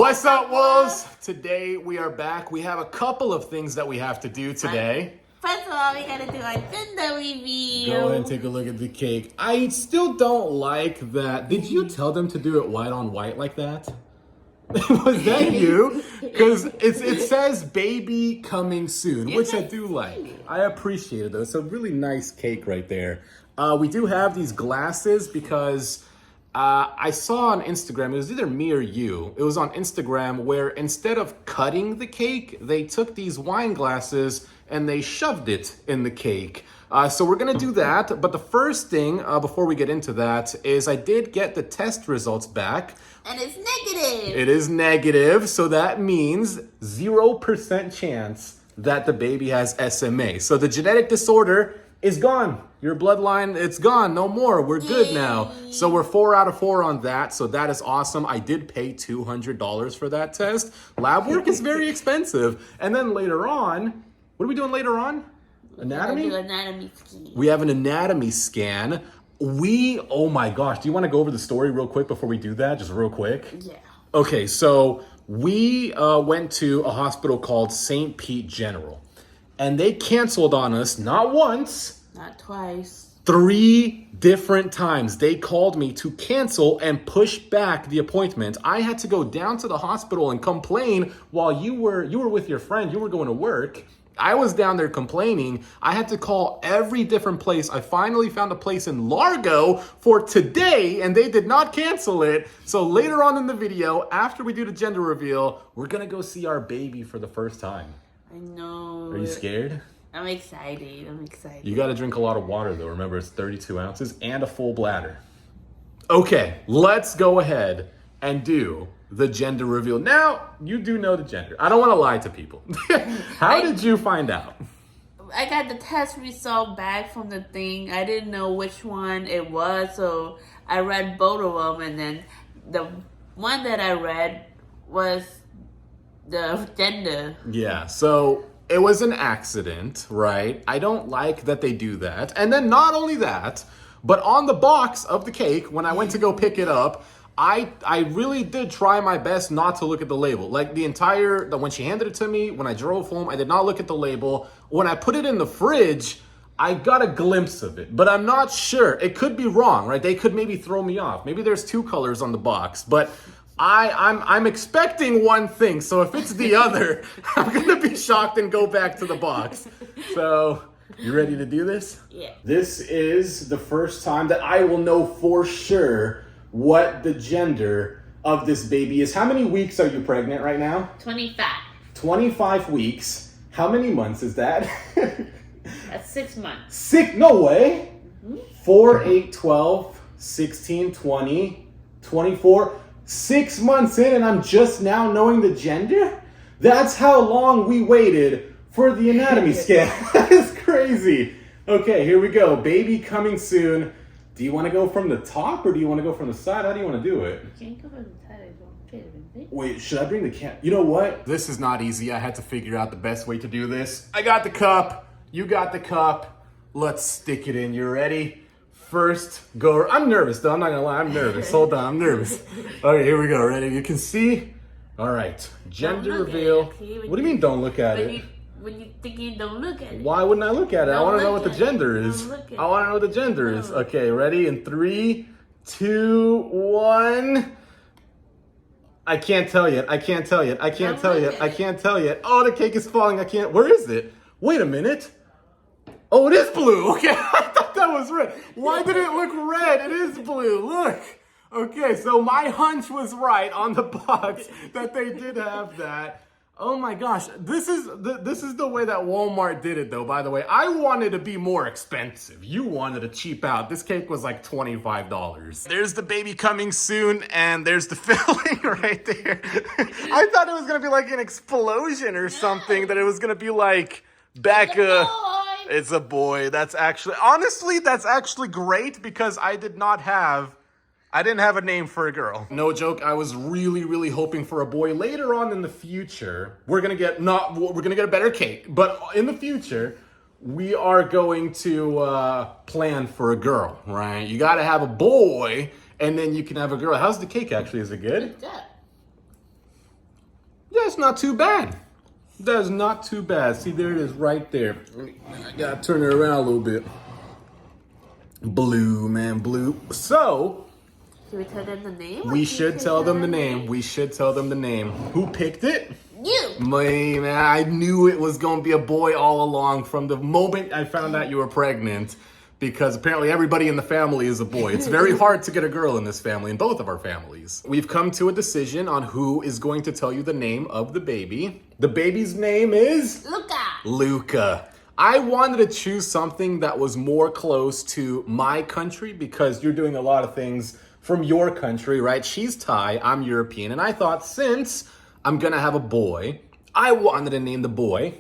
What's up, wolves? Today we are back. We have a couple of things that we have to do today. First of all, we gotta do our gender review. Go ahead and take a look at the cake. I still don't like that. Did you tell them to do it white on white like that? Was that you? Because it says baby coming soon, which I do like. I appreciate it though. It's a really nice cake right there. We do have these glasses because I saw on Instagram, it was either me or you, it was on Instagram where instead of cutting the cake, they took these wine glasses and they shoved it in the cake. So we're gonna do that, but the first thing, before we get into that, is I did get the test results back. And it's negative. It is negative, so that means 0% chance that the baby has SMA. So the genetic disorder is gone. Your bloodline, it's gone. No more. We're good now. So we're 4 out of 4 on that. So that is awesome. I did pay $200 for that test. Lab work is very expensive. And then later on, what are we doing later on? Anatomy? Do anatomy scan. We have an anatomy scan. Oh my gosh. Do you want to go over the story real quick before we do that? Just real quick. Yeah. Okay, so we went to a hospital called St. Pete General. And they canceled on us, not once, Not twice. 3 different times. They called me to cancel and push back the appointment. I had to go down to the hospital and complain while you were with your friend. You were going to work. I was down there complaining. I had to call every different place. I finally found a place in Largo for today, and they did not cancel it. So later on in the video, after we do the gender reveal, we're gonna go see our baby for the first time. I know. Are you scared? I'm excited. You got to drink a lot of water, though. Remember, it's 32 ounces and a full bladder. Okay, let's go ahead and do the gender reveal. Now, you do know the gender. I don't want to lie to people. How did you find out? I got the test result back from the thing. I didn't know which one it was, so I read both of them, and then the one that I read was the gender. Yeah, so it was an accident, right? I don't like that they do that. And then not only that, but on the box of the cake, when I went to go pick it up, I really did try my best not to look at the label. Like when she handed it to me, when I drove home, I did not look at the label. When I put it in the fridge, I got a glimpse of it, but I'm not sure. It could be wrong, right? They could maybe throw me off. Maybe there's 2 colors on the box, but I'm expecting one thing, so if it's the other, I'm gonna be shocked and go back to the box. So, you ready to do this? Yeah. This is the first time that I will know for sure what the gender of this baby is. How many weeks are you pregnant right now? 25. 25 weeks. How many months is that? That's 6 months. 6, no way. 4, 8, 12, 16, 20, 24. 6 months in and I'm just now knowing the gender? That's how long we waited for the anatomy scan. That is crazy. Okay, here we go. Baby coming soon. Do you want to go from the top or do you want to go from the side? How do you want to do it? You can't go from the side. Wait, should I bring the can? You know what? This is not easy. I had to figure out the best way to do this. I got the cup. You got the cup. Let's stick it in. You ready? First go. I'm nervous though. I'm not gonna lie. I'm nervous. Hold on. I'm nervous. Okay, here we go. Ready? You can see. All right. Gender reveal. What do you mean? Don't look at it. When you think you don't look at it. Why wouldn't I look at it? I want to know what the gender is. I want to know what the gender is. Okay, ready? In 3, 2, 1. I can't tell yet. I can't tell yet. I can't tell yet. I can't tell yet. Oh, the cake is falling. I can't. Where is it? Wait a minute. Oh, it is blue. Okay, I thought that was red. Why did it look red? It is blue. Look. Okay, so my hunch was right on the box that they did have that. Oh my gosh, this is the way that Walmart did it though, by the way. I wanted to be more expensive. You wanted to cheap out. This cake was like $25. There's the baby coming soon, and there's the filling right there. I thought it was gonna be like an explosion or something, that it was gonna be like Becca. It's a boy. That's actually great because I didn't have a name for a girl. No joke, I was really hoping for a boy. Later on in the future, we're gonna get a better cake, but in the future, we are going to plan for a girl, right? You gotta have a boy, and then you can have a girl. How's the cake actually? Is it good? Good. not too bad. That is not too bad. See, there it is right there. I gotta turn it around a little bit. Blue, man, blue. So, should we tell them the name? We should tell them the name. We should tell them the name. Who picked it? You. Man, I knew it was gonna be a boy all along from the moment I found out you were pregnant. Because apparently everybody in the family is a boy. It's very hard to get a girl in this family, in both of our families. We've come to a decision on who is going to tell you the name of the baby. The baby's name is? Luca. Luca. I wanted to choose something that was more close to my country because you're doing a lot of things from your country, right? She's Thai, I'm European, and I thought since I'm gonna have a boy, I wanted to name the boy,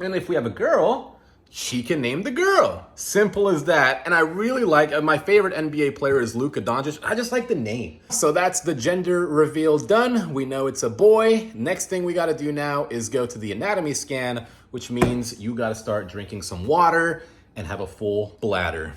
and if we have a girl, she can name the girl. Simple as that. And I really like, my favorite NBA player is Luka Doncic. I just like the name. So that's the gender reveal done. We know it's a boy. Next thing we gotta do now is go to the anatomy scan, which means you gotta start drinking some water and have a full bladder.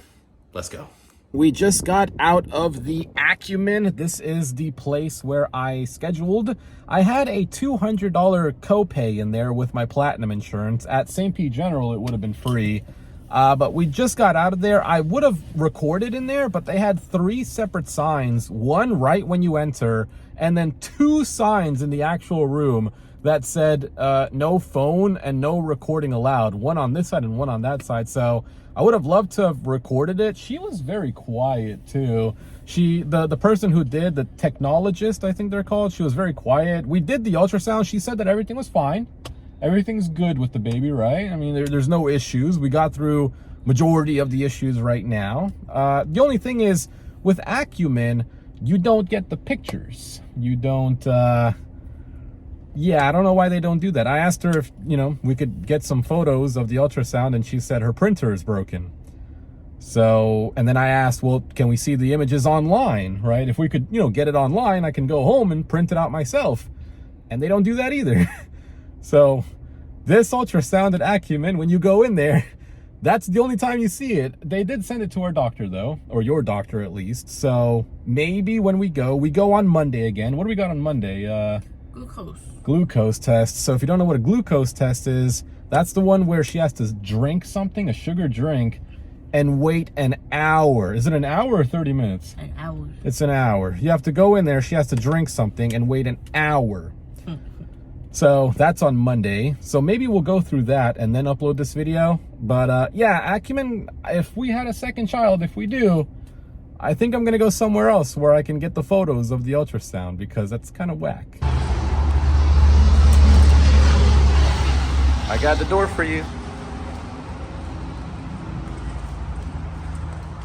Let's go. We just got out of the Acumen. This is the place where I scheduled. I had a $200 copay in there with my platinum insurance. At St. P. General, it would have been free. But we just got out of there. I would have recorded in there, but they had 3 separate signs. One right when you enter, and then 2 signs in the actual room that said no phone and no recording allowed. One on this side and one on that side. So I would have loved to have recorded it. She was very quiet too. The person who did, the technologist, I think they're called, she was very quiet. We did the ultrasound. She said that everything was fine. Everything's good with the baby, right? I mean, there's no issues. We got through majority of the issues right now. The only thing is with Acumen, you don't get the pictures. You don't, yeah, I don't know why they don't do that. I asked her if, we could get some photos of the ultrasound, and she said her printer is broken. So, and then I asked, well, can we see the images online, right? If we could, get it online, I can go home and print it out myself. And they don't do that either. So, this ultrasound at Acumen, when you go in there, that's the only time you see it. They did send it to our doctor, though, or your doctor at least. So, maybe when we go on Monday again. What do we got on Monday? Glucose test. So if you don't know what a glucose test is, that's the one where she has to drink something, a sugar drink, and wait an hour. Is it an hour or 30 minutes? An hour. It's an hour. You have to go in there, she has to drink something and wait an hour. So that's on Monday. So maybe we'll go through that and then upload this video. But yeah, Acumen, if we had a second child, if we do, I think I'm gonna go somewhere else where I can get the photos of the ultrasound because that's kind of whack. I got the door for you.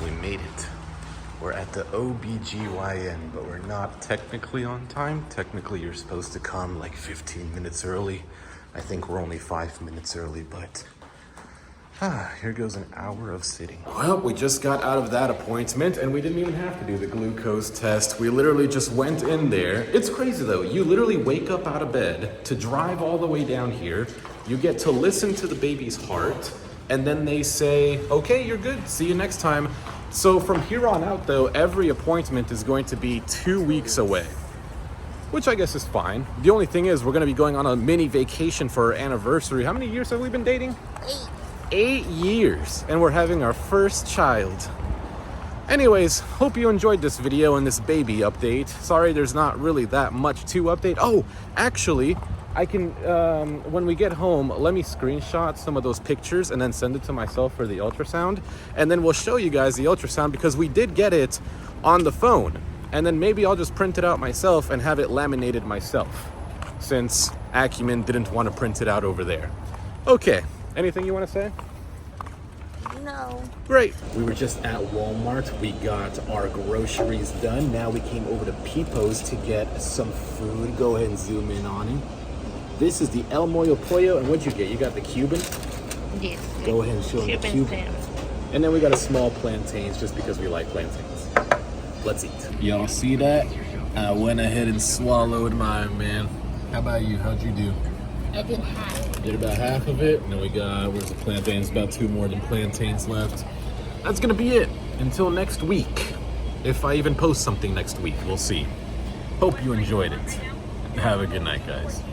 We made it. We're at the OBGYN, but we're not technically on time. Technically, you're supposed to come like 15 minutes early. I think we're only 5 minutes early, but here goes an hour of sitting. Well, we just got out of that appointment and we didn't even have to do the glucose test. We literally just went in there. It's crazy though. You literally wake up out of bed to drive all the way down here. You get to listen to the baby's heart, and then they say, okay, you're good, see you next time. So from here on out though, every appointment is going to be 2 weeks away, which I guess is fine. The only thing is we're gonna be going on a mini vacation for our anniversary. How many years have we been dating? 8 years, and we're having our first child. Anyways, hope you enjoyed this video and this baby update. Sorry there's not really that much to update. Oh, actually, I can, when we get home, let me screenshot some of those pictures and then send it to myself for the ultrasound. And then we'll show you guys the ultrasound because we did get it on the phone. And then maybe I'll just print it out myself and have it laminated myself, since Acumen didn't want to print it out over there. Okay, anything you want to say? No. Great. We were just at Walmart. We got our groceries done. Now we came over to Peepo's to get some food. Go ahead and zoom in on it. This is the El Mollo Pollo, and what'd you get? You got the Cuban? Yes. Go ahead and show them the Cuban. And then we got a small plantains, just because we like plantains. Let's eat. Y'all see that? I went ahead and swallowed mine, man. How about you? How'd you do? I did half. Did about half of it. And then we got, where's the plantains? About 2 more than plantains left. That's gonna be it until next week. If I even post something next week, we'll see. Hope you enjoyed it. Have a good night, guys.